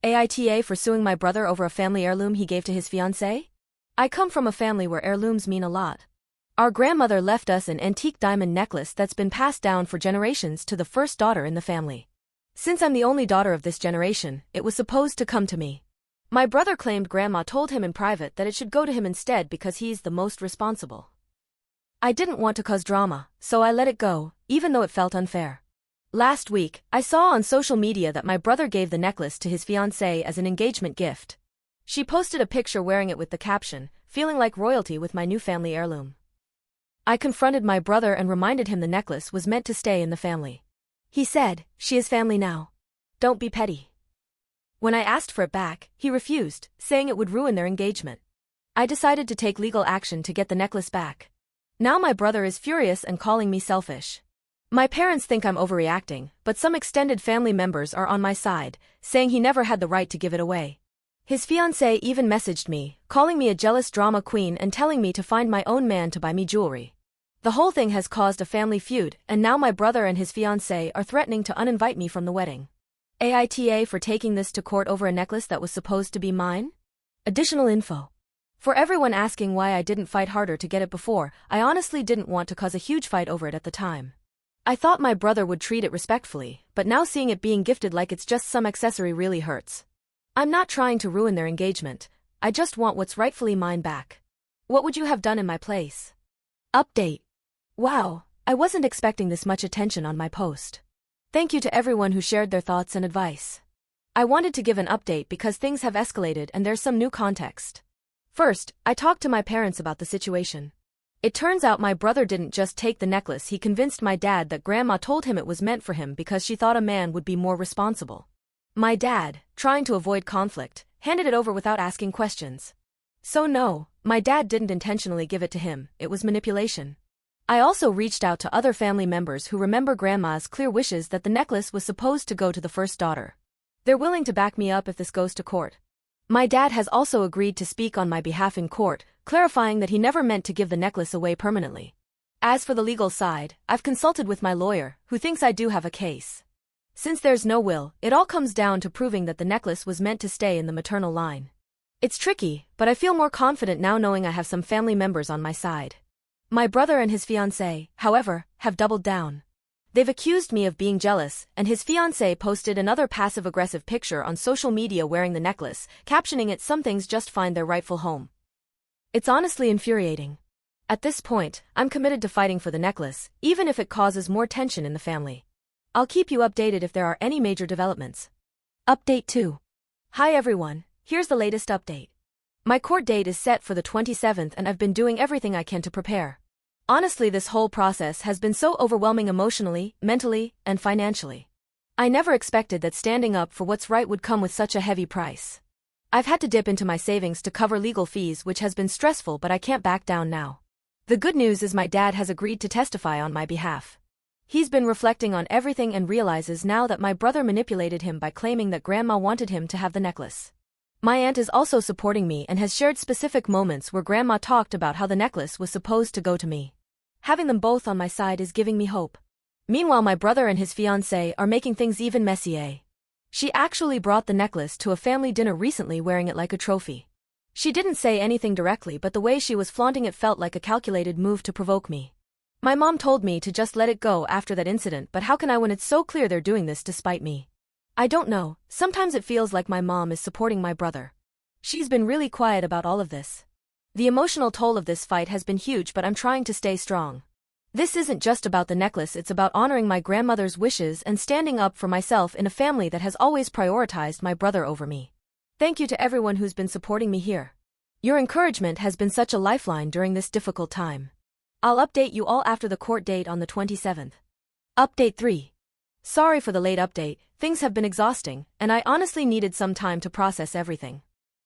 AITA for suing my brother over a family heirloom he gave to his fiancée? I come from a family where heirlooms mean a lot. Our grandmother left us an antique diamond necklace that's been passed down for generations to the first daughter in the family. Since I'm the only daughter of this generation, it was supposed to come to me. My brother claimed Grandma told him in private that it should go to him instead because he's the most responsible. I didn't want to cause drama, so I let it go, even though it felt unfair. Last week, I saw on social media that my brother gave the necklace to his fiancée as an engagement gift. She posted a picture wearing it with the caption, "Feeling like royalty with my new family heirloom." I confronted my brother and reminded him the necklace was meant to stay in the family. He said, "She is family now. Don't be petty." When I asked for it back, he refused, saying it would ruin their engagement. I decided to take legal action to get the necklace back. Now my brother is furious and calling me selfish. My parents think I'm overreacting, but some extended family members are on my side, saying he never had the right to give it away. His fiancée even messaged me, calling me a jealous drama queen and telling me to find my own man to buy me jewelry. The whole thing has caused a family feud, and now my brother and his fiancée are threatening to uninvite me from the wedding. AITA for taking this to court over a necklace that was supposed to be mine? Additional info. For everyone asking why I didn't fight harder to get it before, I honestly didn't want to cause a huge fight over it at the time. I thought my brother would treat it respectfully, but now seeing it being gifted like it's just some accessory really hurts. I'm not trying to ruin their engagement, I just want what's rightfully mine back. What would you have done in my place? Update. Wow, I wasn't expecting this much attention on my post. Thank you to everyone who shared their thoughts and advice. I wanted to give an update because things have escalated and there's some new context. First, I talked to my parents about the situation. It turns out my brother didn't just take the necklace, he convinced my dad that Grandma told him it was meant for him because she thought a man would be more responsible. My dad, trying to avoid conflict, handed it over without asking questions. So no, my dad didn't intentionally give it to him, it was manipulation. I also reached out to other family members who remember Grandma's clear wishes that the necklace was supposed to go to the first daughter. They're willing to back me up if this goes to court. My dad has also agreed to speak on my behalf in court, clarifying that he never meant to give the necklace away permanently. As for the legal side, I've consulted with my lawyer, who thinks I do have a case. Since there's no will, it all comes down to proving that the necklace was meant to stay in the maternal line. It's tricky, but I feel more confident now knowing I have some family members on my side. My brother and his fiancée, however, have doubled down. They've accused me of being jealous, and his fiancée posted another passive-aggressive picture on social media wearing the necklace, captioning it "Some things just find their rightful home." It's honestly infuriating. At this point, I'm committed to fighting for the necklace, even if it causes more tension in the family. I'll keep you updated if there are any major developments. Update 2. Hi everyone, here's the latest update. My court date is set for the 27th and I've been doing everything I can to prepare. Honestly, this whole process has been so overwhelming emotionally, mentally, and financially. I never expected that standing up for what's right would come with such a heavy price. I've had to dip into my savings to cover legal fees, which has been stressful, but I can't back down now. The good news is my dad has agreed to testify on my behalf. He's been reflecting on everything and realizes now that my brother manipulated him by claiming that Grandma wanted him to have the necklace. My aunt is also supporting me and has shared specific moments where Grandma talked about how the necklace was supposed to go to me. Having them both on my side is giving me hope. Meanwhile, my brother and his fiancée are making things even messier. She actually brought the necklace to a family dinner recently wearing it like a trophy. She didn't say anything directly, but the way she was flaunting it felt like a calculated move to provoke me. My mom told me to just let it go after that incident, but how can I when it's so clear they're doing this despite me? I don't know, sometimes it feels like my mom is supporting my brother. She's been really quiet about all of this. The emotional toll of this fight has been huge, but I'm trying to stay strong. This isn't just about the necklace, it's about honoring my grandmother's wishes and standing up for myself in a family that has always prioritized my brother over me. Thank you to everyone who's been supporting me here. Your encouragement has been such a lifeline during this difficult time. I'll update you all after the court date on the 27th. Update 3. Sorry for the late update, things have been exhausting, and I honestly needed some time to process everything.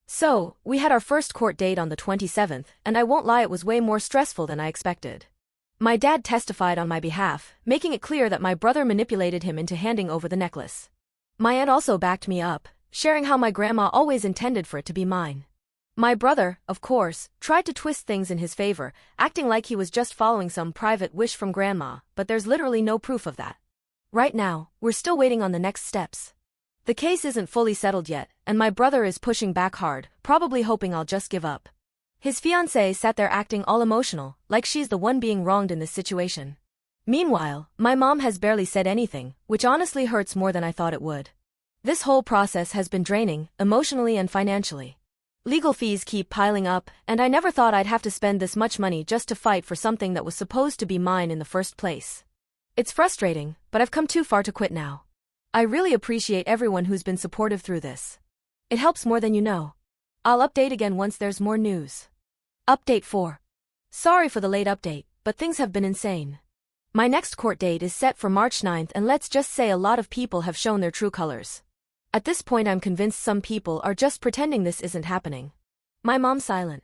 So, we had our first court date on the 27th, and I won't lie, it was way more stressful than I expected. My dad testified on my behalf, making it clear that my brother manipulated him into handing over the necklace. My aunt also backed me up, sharing how my grandma always intended for it to be mine. My brother, of course, tried to twist things in his favor, acting like he was just following some private wish from Grandma, but there's literally no proof of that. Right now, we're still waiting on the next steps. The case isn't fully settled yet, and my brother is pushing back hard, probably hoping I'll just give up. His fiancée sat there acting all emotional, like she's the one being wronged in this situation. Meanwhile, my mom has barely said anything, which honestly hurts more than I thought it would. This whole process has been draining, emotionally and financially. Legal fees keep piling up, and I never thought I'd have to spend this much money just to fight for something that was supposed to be mine in the first place. It's frustrating, but I've come too far to quit now. I really appreciate everyone who's been supportive through this. It helps more than you know. I'll update again once there's more news. Update 4. Sorry for the late update, but things have been insane. My next court date is set for March 9th, and let's just say a lot of people have shown their true colors. At this point I'm convinced some people are just pretending this isn't happening. My mom's silent.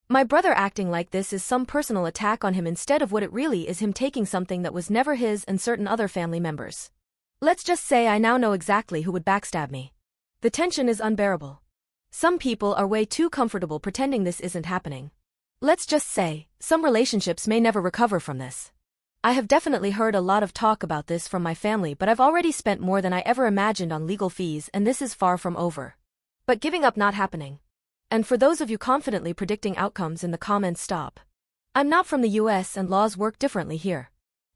My brother acting like this is some personal attack on him instead of what it really is, him taking something that was never his and certain other family members. Let's just say I now know exactly who would backstab me. The tension is unbearable. Some people are way too comfortable pretending this isn't happening. Let's just say, some relationships may never recover from this. I have definitely heard a lot of talk about this from my family, but I've already spent more than I ever imagined on legal fees, and this is far from over. But giving up not happening. And for those of you confidently predicting outcomes in the comments, stop. I'm not from the US and laws work differently here.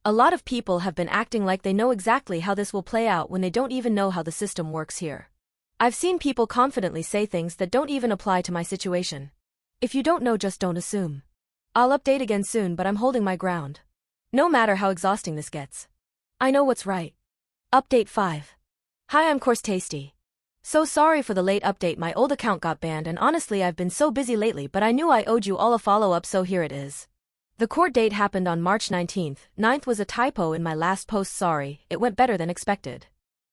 A lot of people have been acting like they know exactly how this will play out when they don't even know how the system works here. I've seen people confidently say things that don't even apply to my situation. If you don't know, just don't assume. I'll update again soon, but I'm holding my ground. No matter how exhausting this gets. I know what's right. Update 5. Hi, I'm Course Tasty. So sorry for the late update, my old account got banned and honestly I've been so busy lately, but I knew I owed you all a follow-up, so here it is. The court date happened on March 19th, 9th was a typo in my last post, sorry, it went better than expected.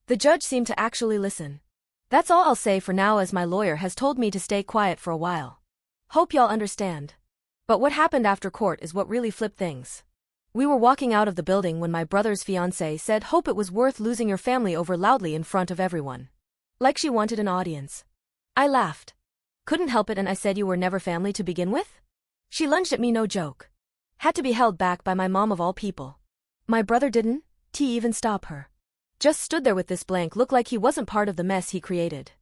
The judge seemed to actually listen. That's all I'll say for now, as my lawyer has told me to stay quiet for a while. Hope y'all understand. But what happened after court is what really flipped things. We were walking out of the building when my brother's fiancée said, "Hope it was worth losing your family over," loudly in front of everyone. Like she wanted an audience. I laughed. Couldn't help it, and I said, "You were never family to begin with?" She lunged at me, no joke. Had to be held back by my mom of all people. My brother didn't even stop her. Just stood there with this blank look, like he wasn't part of the mess he created.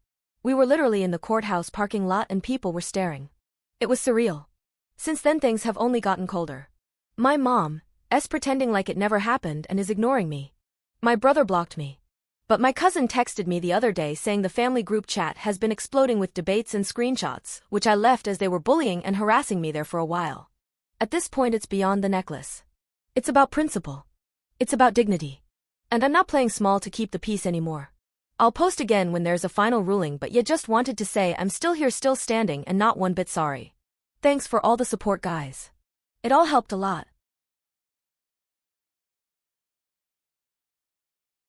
We were literally in the courthouse parking lot and people were staring. It was surreal. Since then things have only gotten colder. My mom is pretending like it never happened and is ignoring me. My brother blocked me. But my cousin texted me the other day saying the family group chat has been exploding with debates and screenshots, which I left as they were bullying and harassing me there for a while. At this point it's beyond the necklace. It's about principle. It's about dignity. And I'm not playing small to keep the peace anymore. I'll post again when there's a final ruling, but you just wanted to say I'm still here, still standing, and not one bit sorry. Thanks for all the support, guys. It all helped a lot.